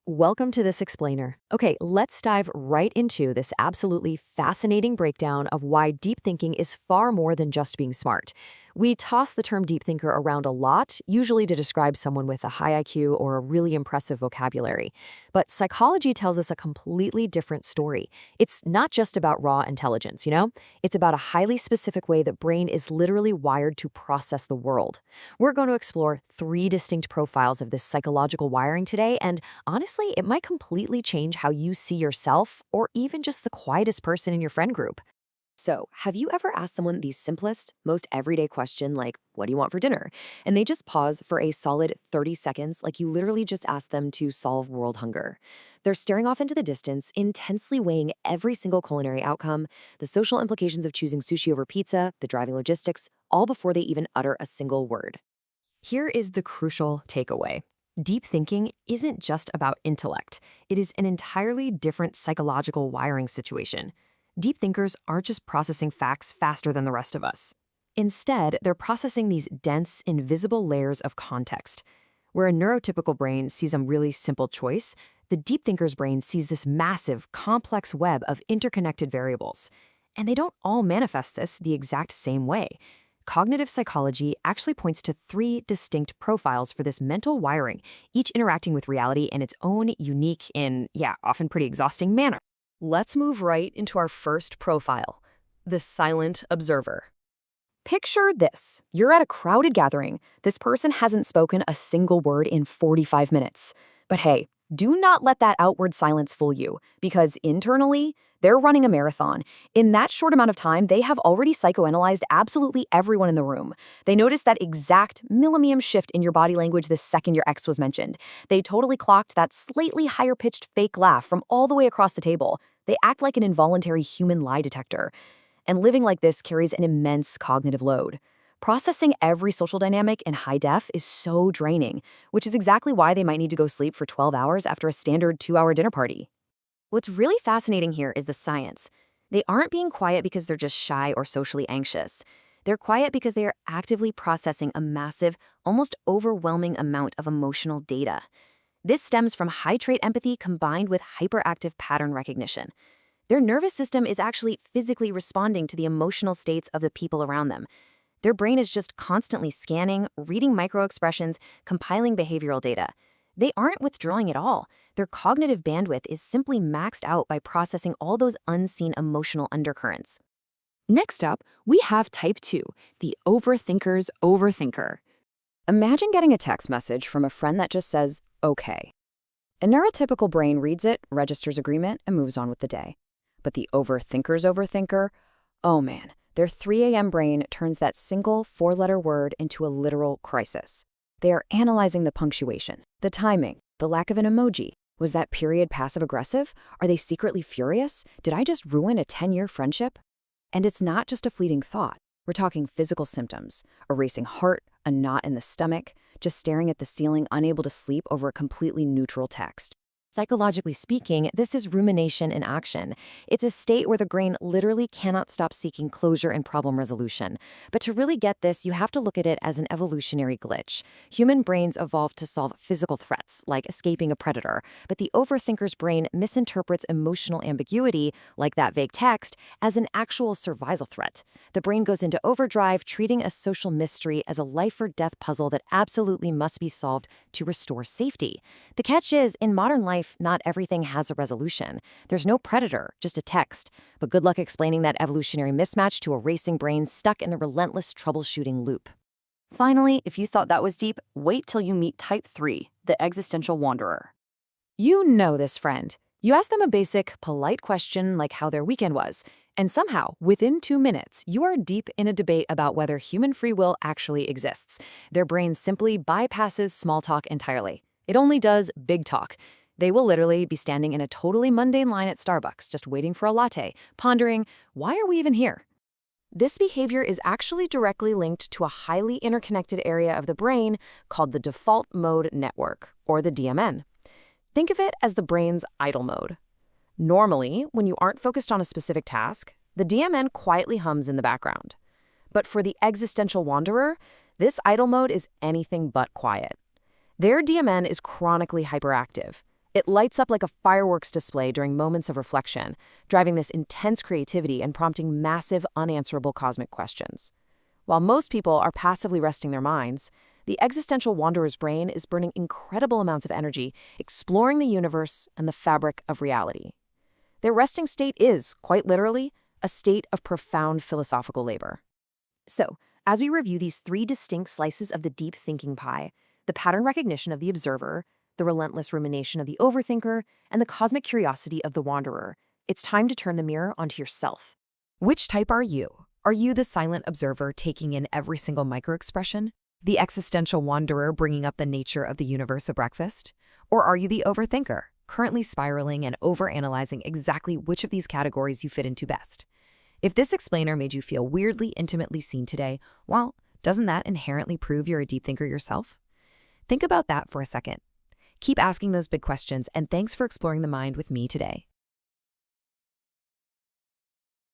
Welcome to This Explainer. Okay, let's dive right into this absolutely fascinating breakdown of why deep thinking is far more than just being smart. We toss the term deep thinker around a lot, usually to describe someone with a high IQ or a really impressive vocabulary. But psychology tells us a completely different story. It's not just about raw intelligence, It's about a highly specific way the brain is literally wired to process the world. We're going to explore three distinct profiles of this psychological wiring today, and honestly, it might completely change how you see yourself or even just the quietest person in your friend group. So, have you ever asked someone the simplest, most everyday question like, what do you want for dinner? And they just pause for a solid 30 seconds, like you literally just asked them to solve world hunger. They're staring off into the distance, intensely weighing every single culinary outcome, the social implications of choosing sushi over pizza, the driving logistics, all before they even utter a single word. Here is the crucial takeaway. Deep thinking isn't just about intellect. It is an entirely different psychological wiring situation. Deep thinkers aren't just processing facts faster than the rest of us. Instead, they're processing these dense, invisible layers of context. Where a neurotypical brain sees a really simple choice, the deep thinker's brain sees this massive, complex web of interconnected variables. And they don't all manifest this the exact same way. Cognitive psychology actually points to three distinct profiles for this mental wiring, each interacting with reality in its own unique and, often pretty exhausting manner. Let's move right into our first profile, the silent observer. Picture this. You're at a crowded gathering. This person hasn't spoken a single word in 45 minutes. But hey, do not let that outward silence fool you, because internally, they're running a marathon. In that short amount of time, they have already psychoanalyzed absolutely everyone in the room. They noticed that exact millimeter shift in your body language the second your ex was mentioned. They totally clocked that slightly higher-pitched fake laugh from all the way across the table. They act like an involuntary human lie detector. And living like this carries an immense cognitive load. Processing every social dynamic in high def is so draining, which is exactly why they might need to go sleep for 12 hours after a standard 2-hour dinner party. What's really fascinating here is the science. They aren't being quiet because they're just shy or socially anxious. They're quiet because they are actively processing a massive, almost overwhelming amount of emotional data. This stems from high-trait empathy combined with hyperactive pattern recognition. Their nervous system is actually physically responding to the emotional states of the people around them. Their brain is just constantly scanning, reading microexpressions, compiling behavioral data. They aren't withdrawing at all. Their cognitive bandwidth is simply maxed out by processing all those unseen emotional undercurrents. Next up, we have type 2, the overthinker's overthinker. Imagine getting a text message from a friend that just says, okay. A neurotypical brain reads it, registers agreement, and moves on with the day. But the overthinker's overthinker, oh man, their 3 a.m. brain turns that single 4-letter word into a literal crisis. They are analyzing the punctuation, the timing, the lack of an emoji. Was that period passive-aggressive? Are they secretly furious? Did I just ruin a 10-year friendship? And it's not just a fleeting thought. We're talking physical symptoms, a racing heart, a knot in the stomach, just staring at the ceiling, unable to sleep over a completely neutral text. Psychologically speaking, this is rumination in action. It's a state where the brain literally cannot stop seeking closure and problem resolution. But to really get this, you have to look at it as an evolutionary glitch. Human brains evolved to solve physical threats, like escaping a predator. But the overthinker's brain misinterprets emotional ambiguity, like that vague text, as an actual survival threat. The brain goes into overdrive, treating a social mystery as a life-or-death puzzle that absolutely must be solved to restore safety. The catch is, in modern life, not everything has a resolution. There's no predator, just a text. But good luck explaining that evolutionary mismatch to a racing brain stuck in a relentless troubleshooting loop. Finally, if you thought that was deep, wait till you meet type 3, the existential wanderer. You know this friend. You ask them a basic, polite question like how their weekend was, and somehow, within 2 minutes, you are deep in a debate about whether human free will actually exists. Their brain simply bypasses small talk entirely. It only does big talk. They will literally be standing in a totally mundane line at Starbucks, just waiting for a latte, pondering, why are we even here? This behavior is actually directly linked to a highly interconnected area of the brain called the default mode network, or the DMN. Think of it as the brain's idle mode. Normally, when you aren't focused on a specific task, the DMN quietly hums in the background. But for the existential wanderer, this idle mode is anything but quiet. Their DMN is chronically hyperactive. It lights up like a fireworks display during moments of reflection, driving this intense creativity and prompting massive, unanswerable cosmic questions. While most people are passively resting their minds, the existential wanderer's brain is burning incredible amounts of energy, exploring the universe and the fabric of reality. Their resting state is, quite literally, a state of profound philosophical labor. So, as we review these three distinct slices of the deep thinking pie, the pattern recognition of the observer, the relentless rumination of the overthinker, and the cosmic curiosity of the wanderer, it's time to turn the mirror onto yourself. Which type are you? Are you the silent observer taking in every single microexpression? The existential wanderer bringing up the nature of the universe at breakfast? Or are you the overthinker, currently spiraling and overanalyzing exactly which of these categories you fit into best? If this explainer made you feel weirdly intimately seen today, well, doesn't that inherently prove you're a deep thinker yourself? Think about that for a second. Keep asking those big questions, and thanks for exploring the mind with me today.